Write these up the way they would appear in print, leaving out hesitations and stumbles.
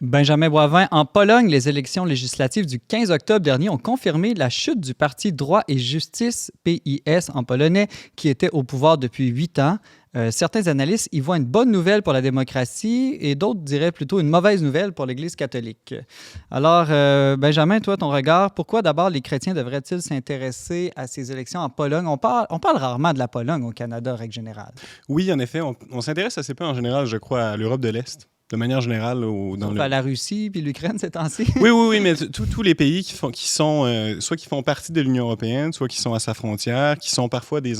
Benjamin Boivin, en Pologne, les élections législatives du 15 octobre dernier ont confirmé la chute du parti Droit et Justice, PiS en polonais, qui était au pouvoir depuis 8 ans. Certains analystes y voient une bonne nouvelle pour la démocratie et d'autres diraient plutôt une mauvaise nouvelle pour l'Église catholique. Alors, Benjamin, toi, ton regard, pourquoi d'abord les chrétiens devraient-ils s'intéresser à ces élections en Pologne? On parle rarement de la Pologne au Canada, en règle générale. Oui, en effet, on s'intéresse assez peu en général, je crois, à l'Europe de l'Est. De manière générale, Sauf à la Russie puis l'Ukraine ces temps-ci. Oui, mais tous les pays soit qui font partie de l'Union européenne, soit qui sont à sa frontière, qui sont parfois qui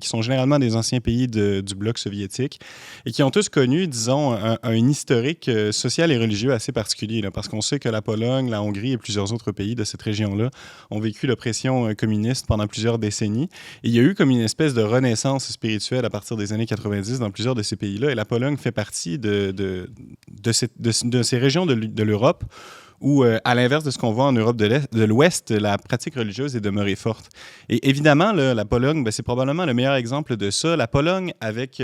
sont généralement des anciens pays du bloc soviétique et qui ont tous connu, disons, un historique social et religieux assez particulier, là, parce qu'on sait que la Pologne, la Hongrie et plusieurs autres pays de cette région-là ont vécu l'oppression communiste pendant plusieurs décennies. Et il y a eu comme une espèce de renaissance spirituelle à partir des années 90 dans plusieurs de ces pays-là, et la Pologne fait partie de ces régions de l'Europe où, à l'inverse de ce qu'on voit en Europe de l'Ouest, la pratique religieuse est demeurée forte. Et évidemment, là, la Pologne, c'est probablement le meilleur exemple de ça. La Pologne, avec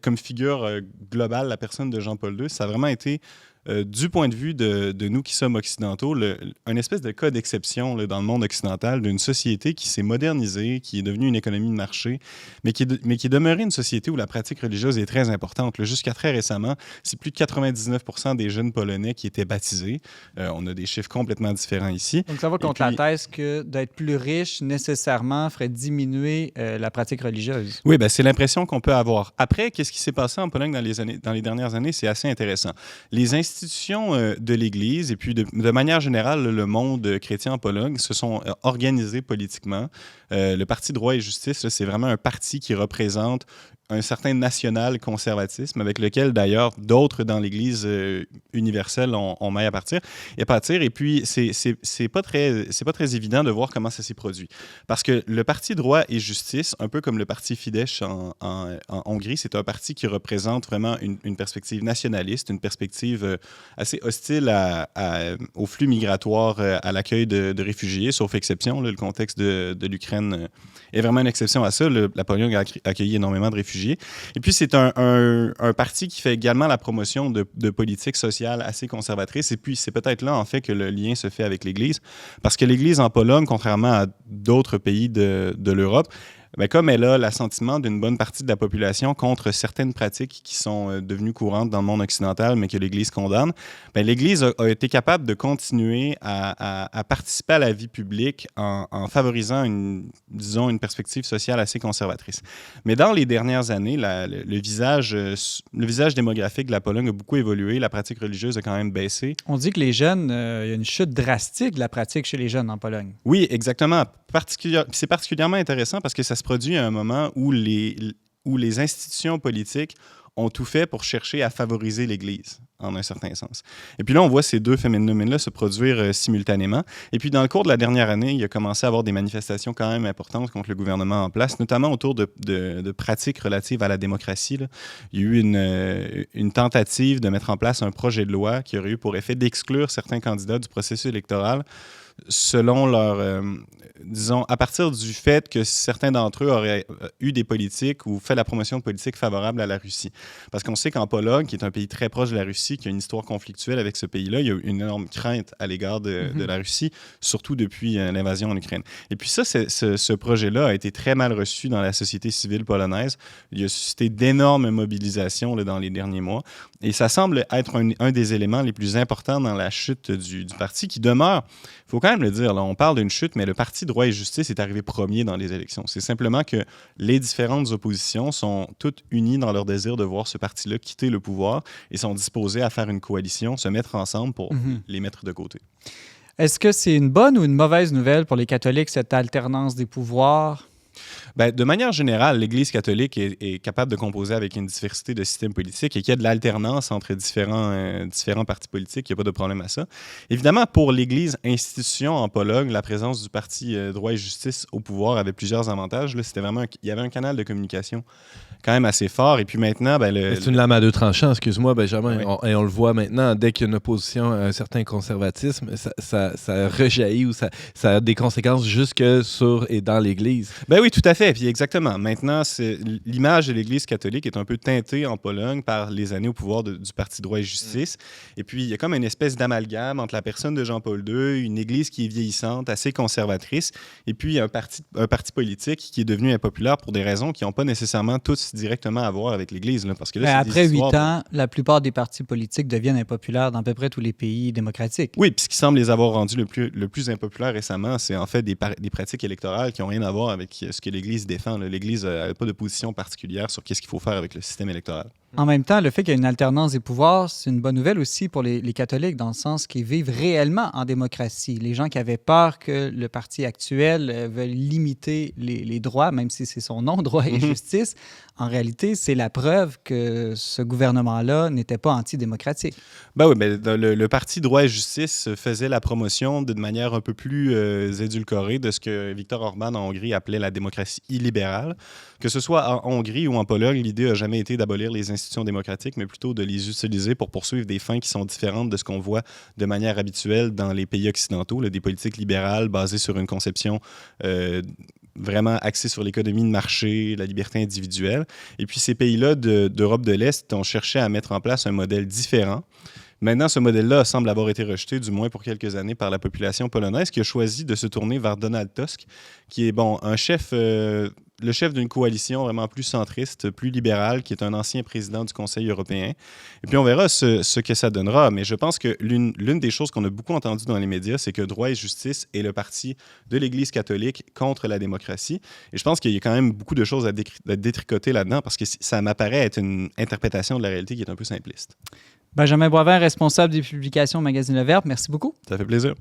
comme figure globale la personne de Jean-Paul II, ça a vraiment été, du point de vue de nous qui sommes occidentaux, un espèce de cas d'exception là, dans le monde occidental d'une société qui s'est modernisée, qui est devenue une économie de marché, mais qui est demeurée une société où la pratique religieuse est très importante. Là, jusqu'à très récemment, c'est plus de 99% des jeunes Polonais qui étaient baptisés. On a des chiffres complètement différents ici. Donc, ça va contre la thèse que d'être plus riche, nécessairement, ferait diminuer la pratique religieuse. Oui, c'est l'impression qu'on peut avoir. Après, qu'est-ce qui s'est passé en Pologne dans les dernières années? C'est assez intéressant. Les institutions de l'Église et puis de manière générale, le monde chrétien en Pologne se sont organisés politiquement. Le Parti Droit et Justice, là, c'est vraiment un parti qui représente un certain national-conservatisme avec lequel, d'ailleurs, d'autres dans l'Église universelle ont maille à partir. Et puis, c'est pas très évident de voir comment ça s'est produit. Parce que le Parti Droit et Justice, un peu comme le Parti Fidesz en Hongrie, c'est un parti qui représente vraiment une perspective nationaliste, une perspective assez hostile au flux migratoire, à l'accueil de réfugiés, sauf exception. Là, le contexte de l'Ukraine est vraiment une exception à ça. La Pologne a accueilli énormément de réfugiés. Et puis, c'est un parti qui fait également la promotion de politiques sociales assez conservatrices. Et puis, c'est peut-être là, en fait, que le lien se fait avec l'Église. Parce que l'Église en Pologne, contrairement à d'autres pays de l'Europe, comme elle a l'assentiment d'une bonne partie de la population contre certaines pratiques qui sont devenues courantes dans le monde occidental, mais que l'Église condamne, l'Église a été capable de continuer à participer à la vie publique en favorisant une perspective sociale assez conservatrice. Mais dans les dernières années, le visage démographique de la Pologne a beaucoup évolué. La pratique religieuse a quand même baissé. On dit que les jeunes, il y a une chute drastique de la pratique chez les jeunes en Pologne. Oui, exactement. C'est particulièrement intéressant parce que ça se produit à un moment où les institutions politiques ont tout fait pour chercher à favoriser l'Église, en un certain sens. Et puis là, on voit ces deux phénomènes-là se produire simultanément. Et puis, dans le cours de la dernière année, il a commencé à avoir des manifestations quand même importantes contre le gouvernement en place, notamment autour de pratiques relatives à la démocratie, là. Il y a eu une tentative de mettre en place un projet de loi qui aurait eu pour effet d'exclure certains candidats du processus électoral selon leur... disons, à partir du fait que certains d'entre eux auraient eu des politiques ou fait la promotion de politiques favorables à la Russie. Parce qu'on sait qu'en Pologne, qui est un pays très proche de la Russie, qui a une histoire conflictuelle avec ce pays-là, il y a eu une énorme crainte à l'égard de la Russie, surtout depuis l'invasion en Ukraine. Et puis ça, ce projet-là a été très mal reçu dans la société civile polonaise. Il a suscité d'énormes mobilisations là, dans les derniers mois. Et ça semble être un des éléments les plus importants dans la chute du parti, qui demeure, il faut quand même le dire, là, on parle d'une chute, mais le Parti Droit et Justice est arrivé premier dans les élections. C'est simplement que les différentes oppositions sont toutes unies dans leur désir de voir ce parti-là quitter le pouvoir et sont disposées à faire une coalition, se mettre ensemble pour les mettre de côté. Est-ce que c'est une bonne ou une mauvaise nouvelle pour les catholiques, cette alternance des pouvoirs? De manière générale, l'Église catholique est capable de composer avec une diversité de systèmes politiques et qu'il y a de l'alternance entre différents partis politiques. Il n'y a pas de problème à ça. Évidemment, pour l'Église institution en Pologne, la présence du Parti Droit et Justice au pouvoir avait plusieurs avantages. Là, il y avait un canal de communication quand même assez fort. Et puis maintenant... c'est une lame à deux tranchants, excuse-moi, Benjamin. Oui. On le voit maintenant, dès qu'il y a une opposition à un certain conservatisme, ça rejaillit ou ça a des conséquences jusque sur et dans l'Église. Ben oui, tout à fait. Puis exactement. Maintenant, l'image de l'Église catholique est un peu teintée en Pologne par les années au pouvoir du Parti droit et justice. Et puis, il y a comme une espèce d'amalgame entre la personne de Jean-Paul II, une Église qui est vieillissante, assez conservatrice, et puis un parti politique qui est devenu impopulaire pour des raisons qui n'ont pas nécessairement tous directement à voir avec l'Église. Là, parce que là, c'est Après des 8 histoires ans, la plupart des partis politiques deviennent impopulaires dans à peu près tous les pays démocratiques. Oui, puis ce qui semble les avoir rendus le plus impopulaires récemment, c'est en fait des pratiques électorales qui n'ont rien à voir avec ce que l'Église défend. Là. L'Église n'a pas de position particulière sur qu'est-ce qu'il faut faire avec le système électoral. En même temps, le fait qu'il y ait une alternance des pouvoirs, c'est une bonne nouvelle aussi pour les catholiques, dans le sens qu'ils vivent réellement en démocratie. Les gens qui avaient peur que le parti actuel veuille limiter les droits, même si c'est son nom, droit et justice, en réalité, c'est la preuve que ce gouvernement-là n'était pas antidémocratique. Ben oui, ben, le parti droit et justice faisait la promotion d'une manière un peu plus édulcorée de ce que Viktor Orban en Hongrie appelait la démocratie illibérale. Que ce soit en Hongrie ou en Pologne, l'idée n'a jamais été d'abolir les institutions démocratiques, mais plutôt de les utiliser pour poursuivre des fins qui sont différentes de ce qu'on voit de manière habituelle dans les pays occidentaux, là, des politiques libérales basées sur une conception vraiment axée sur l'économie de marché, la liberté individuelle. Et puis ces pays-là d'Europe de l'Est ont cherché à mettre en place un modèle différent. Maintenant, ce modèle-là semble avoir été rejeté, du moins pour quelques années, par la population polonaise qui a choisi de se tourner vers Donald Tusk, qui est un chef, le chef d'une coalition vraiment plus centriste, plus libérale, qui est un ancien président du Conseil européen. Et puis, on verra ce que ça donnera. Mais je pense que l'une des choses qu'on a beaucoup entendues dans les médias, c'est que Droit et Justice est le parti de l'Église catholique contre la démocratie. Et je pense qu'il y a quand même beaucoup de choses à détricoter là-dedans parce que ça m'apparaît être une interprétation de la réalité qui est un peu simpliste. Benjamin Boivin, responsable des publications au magazine Le Verbe, merci beaucoup. Ça fait plaisir.